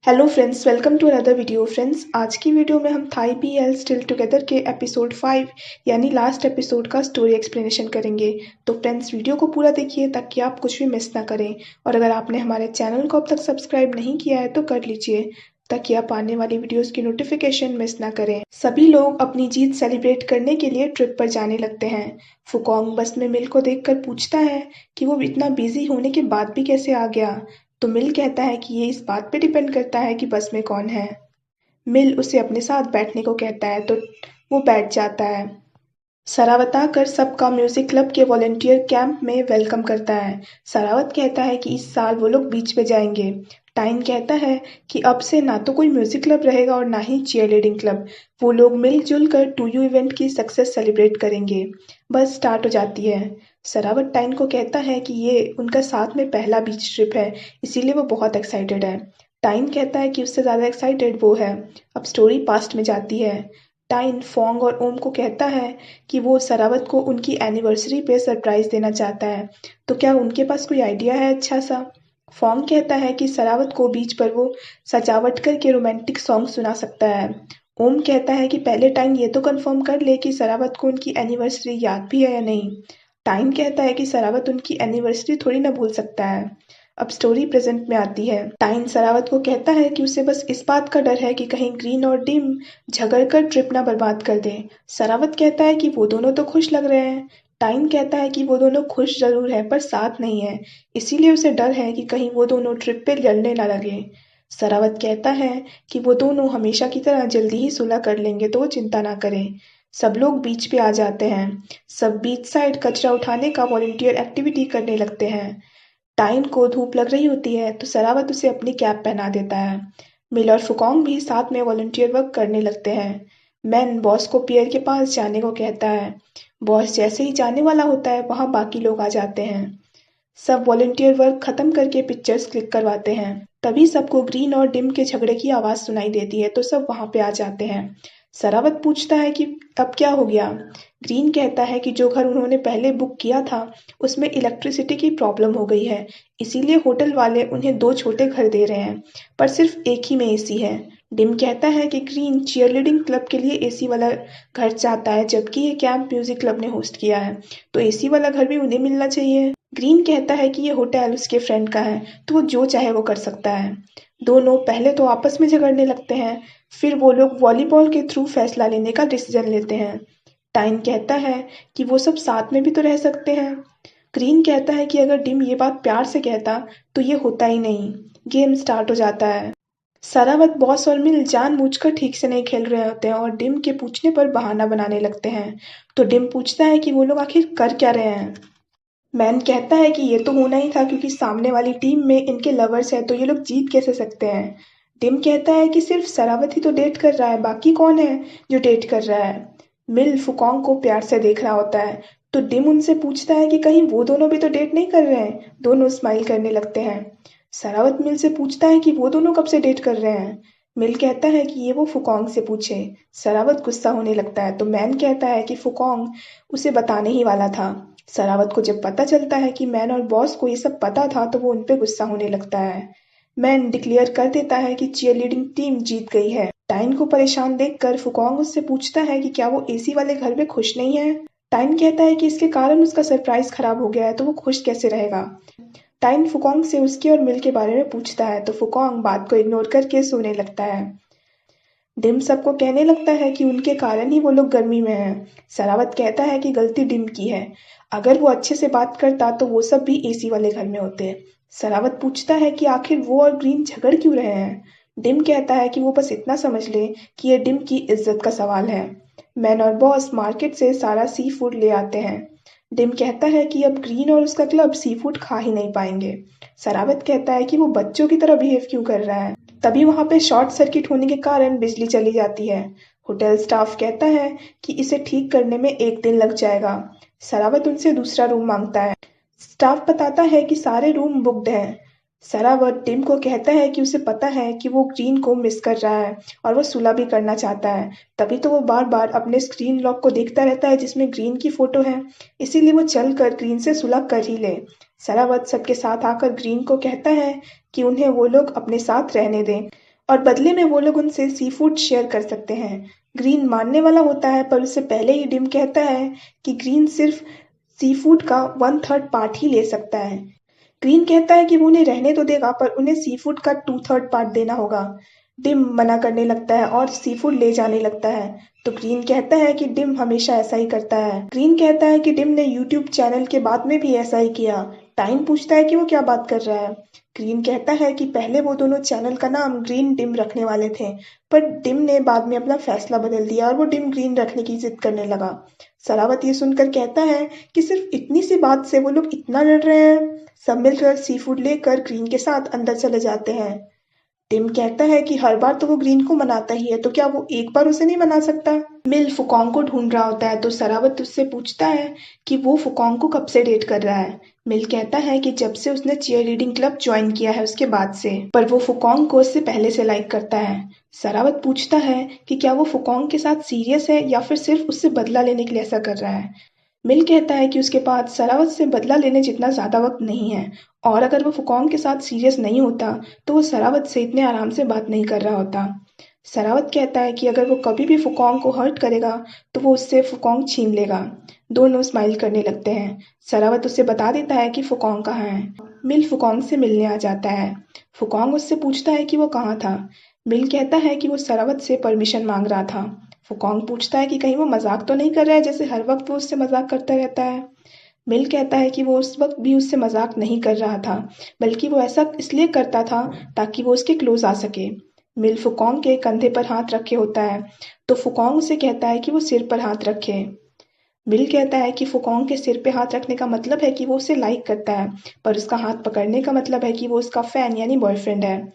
Hello friends, welcome to another video. Friends, आज की video में हम थाई BL स्टिल टुगेदर के एपिसोड 5 यानी लास्ट एपिसोड का स्टोरी एक्सप्लेनेशन करेंगे। तो फ्रेंड्स, वीडियो को पूरा देखिए ताकि आप कुछ भी मिस ना करें। और अगर आपने हमारे चैनल को अब तक सब्सक्राइब नहीं किया है तो कर लीजिए ताकि आप आने वाली वीडियोस की नोटिफिकेशन मिस ना करें। सभी लोग अपनी जीत सेलिब्रेट करने के लिए ट्रिप पर जाने लगते हैं। फुकोंग बस में मिल को देखकर पूछता है कि वो इतना बिजी होने के बाद भी कैसे आ गया। तो मिल कहता है कि ये इस बात पे डिपेंड करता है कि बस में कौन है। मिल उसे अपने साथ बैठने को कहता है तो वो बैठ जाता है। सरावत आकर सबका म्यूजिक क्लब के वॉलेंटियर कैंप में वेलकम करता है। सरावत कहता है कि इस साल वो लोग बीच पे जाएंगे। टाइन कहता है कि अब से ना तो कोई म्यूजिक क्लब रहेगा और ना ही चीयरलीडिंग क्लब। वो लोग मिलजुल कर टू यू इवेंट की सक्सेस सेलिब्रेट करेंगे। बस स्टार्ट हो जाती है। सरावत टाइन को कहता है कि ये उनका साथ में पहला बीच ट्रिप है, इसीलिए वो बहुत एक्साइटेड है। टाइन कहता है कि उससे ज़्यादा एक्साइटेड वो है। अब स्टोरी पास्ट में जाती है। टाइन फोंग और ओम को कहता है कि वो सरावत को उनकी एनिवर्सरी पे सरप्राइज देना चाहता है। तो क्या उनके पास कोई आइडिया है अच्छा सा? फोंग कहता है कि सरावत को बीच पर वो सजावट करके रोमांटिक सॉन्ग सुना सकता है। ओम कहता है कि पहले टाइम ये तो कंफर्म कर ले कि सरावत को उनकी एनिवर्सरी याद भी है या नहीं। टाइम कहता है कि सरावत उनकी एनिवर्सरी थोड़ी ना भूल सकता है। अब स्टोरी प्रेजेंट में आती है। टाइन सरावत को कहता है कि उसे बस इस बात का डर है कि कहीं ग्रीन और डिम झगड़ कर ट्रिप ना बर्बाद कर दें। सरावत कहता है कि वो दोनों तो खुश लग रहे हैं। टाइन कहता है कि वो दोनों खुश जरूर है पर साथ नहीं है, इसीलिए उसे डर है कि कहीं वो दोनों ट्रिप पे लड़ने ना लगे। सरावत कहता है कि वो दोनों हमेशा की तरह जल्दी ही सुलह कर लेंगे तो वो चिंता ना करें। सब लोग बीच पे आ जाते हैं। सब बीच साइड कचरा उठाने का वॉलंटियर एक्टिविटी करने लगते हैं। टाइन को धूप लग रही होती है तो सरावत उसे अपनी कैप पहना देता है। मिल और फुकोंग भी साथ में वॉलंटियर वर्क करने लगते हैं। मैन बॉस को पियर के पास जाने को कहता है। बॉस जैसे ही जाने वाला होता है वहां बाकी लोग आ जाते हैं। सब वॉलंटियर वर्क खत्म करके पिक्चर्स क्लिक करवाते हैं। तभी सबको ग्रीन और डिम के झगड़े की आवाज सुनाई देती है तो सब वहां पे आ जाते हैं। सरावत पूछता है कि अब क्या हो गया। ग्रीन कहता है कि जो घर उन्होंने पहले बुक किया था उसमें इलेक्ट्रिसिटी की प्रॉब्लम हो गई है, इसीलिए होटल वाले उन्हें दो छोटे घर दे रहे हैं, पर सिर्फ एक ही में एसी है। डिम कहता है कि ग्रीन चीयरलीडिंग क्लब के लिए एसी वाला घर चाहता है, जबकि ये कैंप म्यूजिक क्लब ने होस्ट किया है, तो एसी वाला घर भी उन्हें मिलना चाहिए। ग्रीन कहता है कि ये होटल उसके फ्रेंड का है तो वो जो चाहे वो कर सकता है। दोनों पहले तो आपस में झगड़ने लगते हैं, फिर वो लोग वॉलीबॉल के थ्रू फैसला लेने का डिसीजन लेते हैं। टाइन कहता है कि वो सब साथ में भी तो रह सकते हैं। ग्रीन कहता है कि अगर डिम ये बात प्यार से कहता तो ये होता ही नहीं। गेम स्टार्ट हो जाता है। सरावत, बॉस और मिल जानबूझकर ठीक से नहीं खेल रहे होते हैं और डिम के पूछने पर बहाना बनाने लगते हैं। तो डिम पूछता है कि वो लोग आखिर कर क्या रहे हैं। मैन कहता है कि ये तो होना ही था क्योंकि सामने वाली टीम में इनके लवर्स हैं तो ये लोग जीत कैसे सकते हैं। टिम कहता है कि सिर्फ सरावत ही तो डेट कर रहा है, बाकी कौन है जो डेट कर रहा है। मिल फुकोंग को प्यार से देख रहा होता है तो डिम उनसे पूछता है कि कहीं वो दोनों भी तो डेट नहीं कर रहे हैं। दोनों स्माइल करने लगते हैं। सरावत मिल से पूछता है कि वो दोनों कब से डेट कर रहे हैं। मिल कहता है कि ये वो फुकोंग से पूछे। सरावत गुस्सा होने लगता है तो मैन कहता है कि फुकोंग उसे बताने ही वाला था। सरावत को जब पता चलता है कि मैन और बॉस को ये सब पता था तो वो उन पे गुस्सा होने लगता है। मैन डिक्लेयर कर देता है कि चीयरलीडिंग टीम जीत गई है। टाइन को परेशान देखकर फुकोंग उससे पूछता है कि क्या वो एसी वाले घर में खुश नहीं है। टाइन कहता है कि इसके कारण उसका सरप्राइज खराब हो गया है तो वो खुश कैसे रहेगा। टाइन फुकोंग से उसके और मिल के बारे में पूछता है तो फुकोंग बात को इग्नोर करके सोने लगता है। डिम सबको कहने लगता है कि उनके कारण ही वो लोग गर्मी में हैं। सरावत कहता है कि गलती डिम की है, अगर वो अच्छे से बात करता तो वो सब भी एसी वाले घर में होते। सरावत पूछता है कि आखिर वो और ग्रीन झगड़ क्यों रहे हैं। डिम कहता है कि वो बस इतना समझ ले कि ये डिम की इज्जत का सवाल है। मैन और बॉस मार्केट से सारा सी फूड ले आते हैं। डिम कहता है कि अब ग्रीन और उसका क्लब सी फूड खा ही नहीं पाएंगे। सरावत कहता है कि वो बच्चों की तरह बिहेव क्यों कर रहा है। तभी वहां पे शॉर्ट सर्किट होने के कारण बिजली चली जाती है। होटल स्टाफ कहता है कि इसे ठीक करने में एक दिन लग जाएगा। सरावत उनसे दूसरा रूम मांगता है। स्टाफ बताता है कि सारे रूम बुक्ड हैं। सरावत टिम को कहता है कि उसे पता है कि वो ग्रीन को मिस कर रहा है और वो सुलह भी करना चाहता है, तभी तो वो बार बार अपने स्क्रीन लॉक को देखता रहता है जिसमें ग्रीन की फोटो है, इसीलिए वो चल कर ग्रीन से सुलह कर ही ले। सरावत सबके साथ आकर ग्रीन को कहता है कि उन्हें वो लोग अपने साथ रहने दें और बदले में वो लोग उनसे सी फूड शेयर कर सकते हैं। ग्रीन मानने वाला होता है, पर उससे पहले ही डिम कहता है कि ग्रीन सिर्फ सी फूड का 1/3 पार्ट ही ले सकता है। ग्रीन कहता है कि वो उन्हें रहने तो देगा, पर उन्हें सी फूड का 2/3 पार्ट देना होगा। डिम मना करने लगता है और सी फूड ले जाने लगता है। तो ग्रीन कहता है कि डिम हमेशा ऐसा ही करता है। ग्रीन कहता है कि डिम ने यूट्यूब चैनल के बाद में भी ऐसा ही किया। टाइम पूछता है कि वो क्या बात कर रहा है। ग्रीन कहता है कि पहले वो दोनों चैनल का नाम ग्रीन डिम रखने वाले थे, पर डिम ने बाद में अपना फैसला बदल दिया और वो डिम ग्रीन रखने की जिद करने लगा। सरावत ये सुनकर कहता है कि सिर्फ इतनी सी बात से वो लोग इतना लड़ रहे हैं। सब मिलकर सी फूड लेकर ग्रीन के साथ अंदर चले जाते हैं। टिम कहता है कि हर बार तो वो ग्रीन को मनाता ही है, तो क्या वो एक बार उसे नहीं मना सकता। मिल फुकोंग को ढूंढ रहा होता है, तो सरावत उससे पूछता है कि वो फुकोंग को कब से डेट कर रहा है। मिल कहता है कि जब से उसने चीयर रीडिंग क्लब ज्वाइन किया है उसके बाद से, पर वो फुकोंग को उससे पहले से लाइक करता है। सरावत पूछता है कि क्या वो फुकोंग के साथ सीरियस है या फिर सिर्फ उससे बदला लेने के लिए ऐसा कर रहा है। मिल कहता है कि उसके पास सरावत से बदला लेने जितना ज़्यादा वक्त नहीं है, और अगर वो फुकोंग के साथ सीरियस नहीं होता तो वो सरावत से इतने आराम से बात नहीं कर रहा होता। सरावत कहता है कि अगर वो कभी भी फुकोंग को हर्ट करेगा तो वो उससे फुकोंग छीन लेगा। दोनों स्माइल करने लगते हैं। सरावत उससे बता देता है कि फुकोंग कहाँ है। मिल फुकोंग से मिलने आ जाता है। फुकोंग उससे पूछता है कि वो कहाँ था। मिल कहता है कि वो सरावत से परमिशन मांग रहा था। फुकोंग पूछता है कि कहीं वो मजाक तो नहीं कर रहा है, जैसे हर वक्त वो उससे मजाक करता रहता है। मिल कहता है कि वो उस वक्त भी उससे मजाक नहीं कर रहा था, बल्कि वो ऐसा इसलिए करता था ताकि वो उसके क्लोज आ सके। मिल फुकोंग के कंधे पर हाथ रखे होता है, तो फुकोंग उसे कहता है कि वो सिर पर हाथ रखे। मिल कहता है कि फुकोंग के सिर पे हाथ रखने का मतलब है कि वो उसे लाइक करता है, पर उसका हाथ पकड़ने का मतलब है कि वो उसका फैन यानी बॉयफ्रेंड है।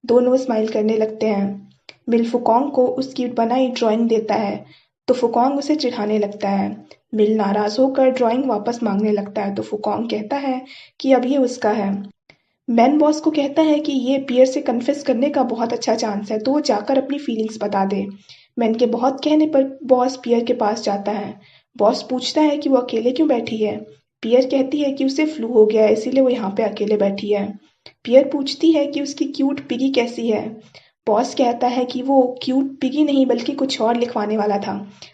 दोनों स्माइल करने लगते हैं। मिल फुकोंग को उसकी बनाई ड्राइंग देता है, तो फुकोंग उसे चिढ़ाने लगता है। मिल नाराज होकर ड्राइंग वापस मांगने लगता है, तो फुकोंग कहता है कि अब ये उसका है। मैन बॉस को कहता है कि ये पियर से कन्फेस करने का बहुत अच्छा चांस है, तो वो जाकर अपनी फीलिंग्स बता दे। मैन के बहुत कहने पर बॉस पियर के पास जाता है। बॉस पूछता है कि वो अकेले क्यों बैठी है। पियर कहती है कि उसे फ्लू हो गया है, इसीलिए वो यहाँ पे अकेले बैठी है। पियर पूछती है कि उसकी क्यूट पिगी कैसी है। बॉस कहता है कि वो क्यूट पिगी नहीं बल्कि कुछ और लिखवाने वाला था,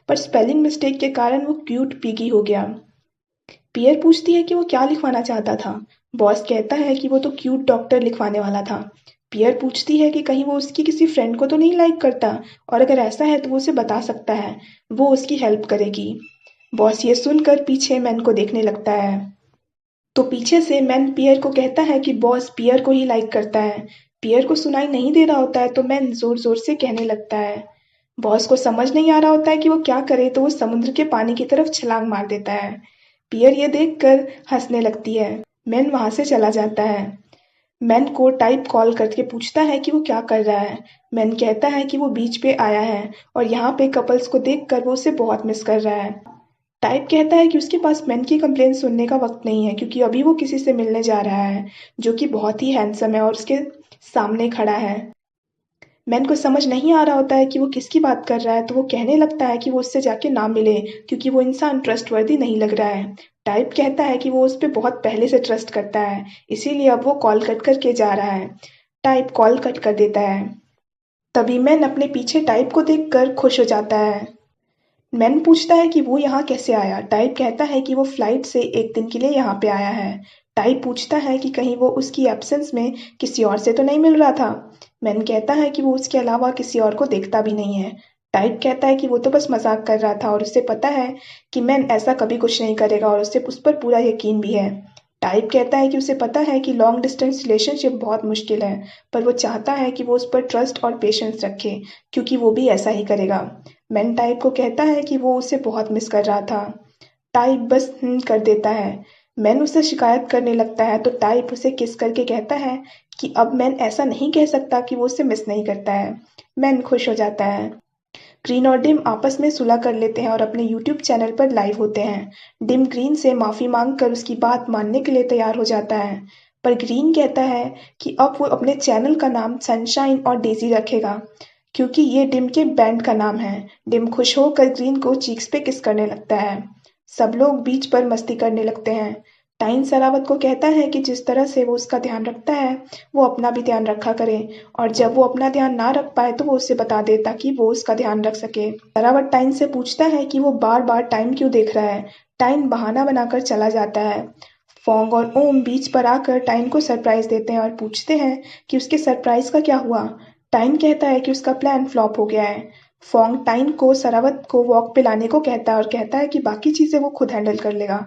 पर स्पेलिंग मिस्टेक के कारण वो क्यूट पिगी हो गया। पियर पूछती है कि वो क्या लिखवाना चाहता था। बॉस कहता है कि वो तो क्यूट डॉक्टर लिखवाने वाला था। पियर पूछती है कि कहीं वो उसकी किसी फ्रेंड को तो नहीं लाइक करता, और अगर ऐसा है तो वो उसे बता सकता है, वो उसकी हेल्प करेगी। बॉस ये सुनकर पीछे मैन को देखने लगता है, तो पीछे से मैन पियर को कहता है कि बॉस पियर को ही लाइक करता है। पियर को सुनाई नहीं दे रहा होता है, तो मैन जोर जोर से कहने लगता है। बॉस को समझ नहीं आ रहा होता है कि वो क्या करे, तो वो समुद्र के पानी की तरफ छलांग मार देता है। पियर ये देखकर हंसने लगती है। मैन वहां से चला जाता है। मैन को टाइप कॉल करके पूछता है कि वो क्या कर रहा है। मैन कहता है कि वो बीच पे आया है और यहाँ पे कपल्स को देखकर वो उसे बहुत मिस कर रहा है। टाइप कहता है कि उसके पास मैन की कंप्लेंट सुनने का वक्त नहीं है, क्योंकि अभी वो किसी से मिलने जा रहा है जो कि बहुत ही हैंडसम है और उसके सामने खड़ा है। मैन को समझ नहीं आ रहा होता है कि वो किसकी बात कर रहा है, तो वो कहने लगता है कि वो उससे जाके ना मिले, क्योंकि वो इंसान ट्रस्टवर्दी नहीं लग रहा है। टाइप कहता है कि वो उस पर बहुत पहले से ट्रस्ट करता है, इसीलिए अब वो कॉल कट करके जा रहा है। टाइप कॉल कट कर देता है। तभी मैन अपने पीछे टाइप को देखकर खुश हो जाता है। मैन पूछता है कि वो यहाँ कैसे आया। टाइप कहता है कि वो फ्लाइट से एक दिन के लिए यहाँ पे आया है। टाइप पूछता है कि कहीं वो उसकी एब्सेंस में किसी और से तो नहीं मिल रहा था। मैन कहता है कि वो उसके अलावा किसी और को देखता भी नहीं है। टाइप कहता है कि वो तो बस मजाक कर रहा था और उसे पता है कि मैन ऐसा कभी कुछ नहीं करेगा और उसे उस पर पूरा यकीन भी है। टाइप कहता है कि उसे पता है कि लॉन्ग डिस्टेंस रिलेशनशिप बहुत मुश्किल है, पर वो चाहता है कि वो उस पर ट्रस्ट और पेशेंस रखे, क्योंकि वो भी ऐसा ही करेगा। मैन टाइप को कहता है कि वो उसे बहुत मिस कर रहा था। टाइप बस कर देता है। मैन उससे शिकायत करने लगता है, तो टाइप उसे किस करके कहता है कि अब मैन ऐसा नहीं कह सकता कि वो उसे मिस नहीं करता है। मैन खुश हो जाता है। ग्रीन और डिम आपस में सुलह कर लेते हैं और अपने यूट्यूब चैनल पर लाइव होते हैं। डिम ग्रीन से माफ़ी मांगकर उसकी बात मानने के लिए तैयार हो जाता है, पर ग्रीन कहता है कि अब वो अपने चैनल का नाम सनशाइन और डेजी रखेगा, क्योंकि ये डिम के बैंड का नाम है। डिम खुश होकर ग्रीन को चीक्स पे किस करने लगता है। सब लोग बीच पर मस्ती करने लगते हैं। टाइन सरावत को कहता है कि जिस तरह से वो उसका ध्यान रखता है वो अपना भी ध्यान रखा करे, और जब वो अपना ध्यान ना रख पाए तो वो उसे बता दे ताकि वो उसका ध्यान रख सके। सरावत टाइन से पूछता है कि वो बार बार टाइन क्यों देख रहा है। टाइन बहाना बनाकर चला जाता है। फोंग और ओम बीच पर आकर टाइन को सरप्राइज देते हैं और पूछते हैं कि उसके सरप्राइज का क्या हुआ। टाइन कहता है कि उसका प्लान फ्लॉप हो गया है। फोंग टाइन को सरावत को वॉक पे लाने को कहता है और कहता है कि बाकी चीजें वो खुद हैंडल कर लेगा।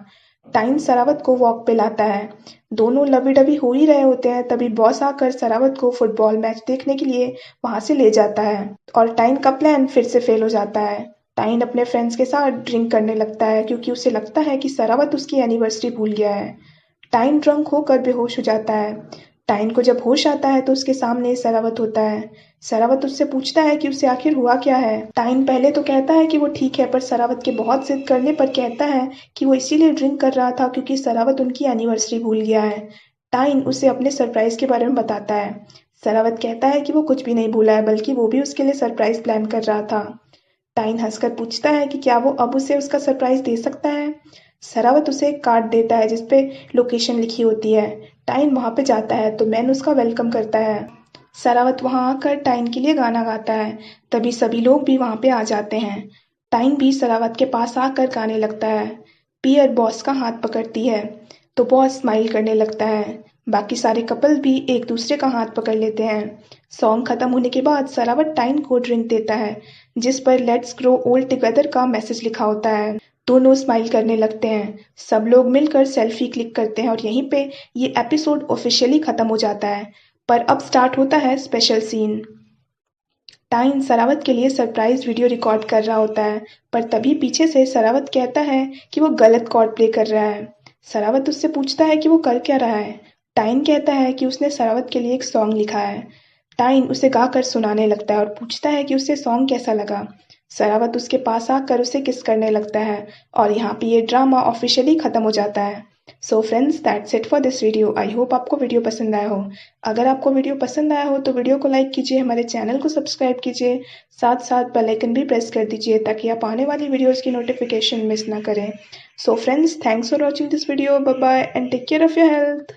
टाइन सरावत को वॉक पे लाता है। दोनों लवी डवी हो ही रहे होते हैं, तभी बॉस आकर सरावत को फुटबॉल मैच देखने के लिए वहां से ले जाता है और टाइन का प्लान फिर से फेल हो जाता है। टाइन अपने फ्रेंड्स के साथ ड्रिंक करने लगता है क्योंकि उसे लगता है कि सरावत उसकी एनिवर्सरी भूल गया है। टाइन ड्रंक होकर बेहोश हो जाता है। टाइन को जब होश आता है तो उसके सामने सरावत होता है। सरावत उससे पूछता है कि उसे आखिर हुआ क्या है। टाइन पहले तो कहता है कि वो ठीक है, पर सरावत के बहुत जिद करने पर कहता है कि वो इसीलिए ड्रिंक कर रहा था क्योंकि सरावत उनकी एनिवर्सरी भूल गया है। टाइन उसे अपने सरप्राइज के बारे में बताता है। सरावत कहता है कि वो कुछ भी नहीं भूला है, बल्कि वो भी उसके लिए सरप्राइज प्लान कर रहा था। टाइन हंसकर पूछता है कि क्या वो अब उसे उसका सरप्राइज दे सकता है। सरावत उसे एक कार्ड देता है जिसपे लोकेशन लिखी होती है। टाइन वहां पे जाता है तो मैन उसका वेलकम करता है। सरावत वहां आकर टाइन के लिए गाना गाता है। तभी सभी लोग भी वहां पे आ जाते हैं। टाइन भी सरावत के पास आकर गाने लगता है। पियर बॉस का हाथ पकड़ती है तो बॉस स्माइल करने लगता है। बाकी सारे कपल भी एक दूसरे का हाथ पकड़ लेते हैं। सॉन्ग खत्म होने के बाद सरावत टाइन को ड्रिंक देता है जिस पर लेट्स ग्रो ओल्ड टुगेदर का मैसेज लिखा होता है। दोनों स्माइल करने लगते हैं। सब लोग मिलकर सेल्फी क्लिक करते हैं और यहीं पे ये एपिसोड ऑफिशियली खत्म हो जाता है। पर अब स्टार्ट होता है स्पेशल सीन। टाइन सरावत के लिए सरप्राइज वीडियो रिकॉर्ड कर रहा होता है, पर तभी पीछे से सरावत कहता है कि वो गलत कॉर्ड प्ले कर रहा है। सरावत उससे पूछता है कि वो कर क्या रहा है। टाइन कहता है कि उसने सरावत के लिए एक सॉन्ग लिखा है। टाइन उसे गाकर सुनाने लगता है और पूछता है कि उसे सॉन्ग कैसा लगा। सरावत उसके पास आकर उसे किस करने लगता है और यहाँ पे ये ड्रामा ऑफिशियली खत्म हो जाता है। So friends, that's it for this video. I hope आपको वीडियो पसंद आया हो। अगर आपको वीडियो पसंद आया हो तो वीडियो को लाइक कीजिए, हमारे चैनल को सब्सक्राइब कीजिए, साथ साथ बेल आइकन भी प्रेस कर दीजिए ताकि आप आने वाली वीडियोस की नोटिफिकेशन मिस ना करें। So friends, thanks for watching this video. Bye bye and take care of your health.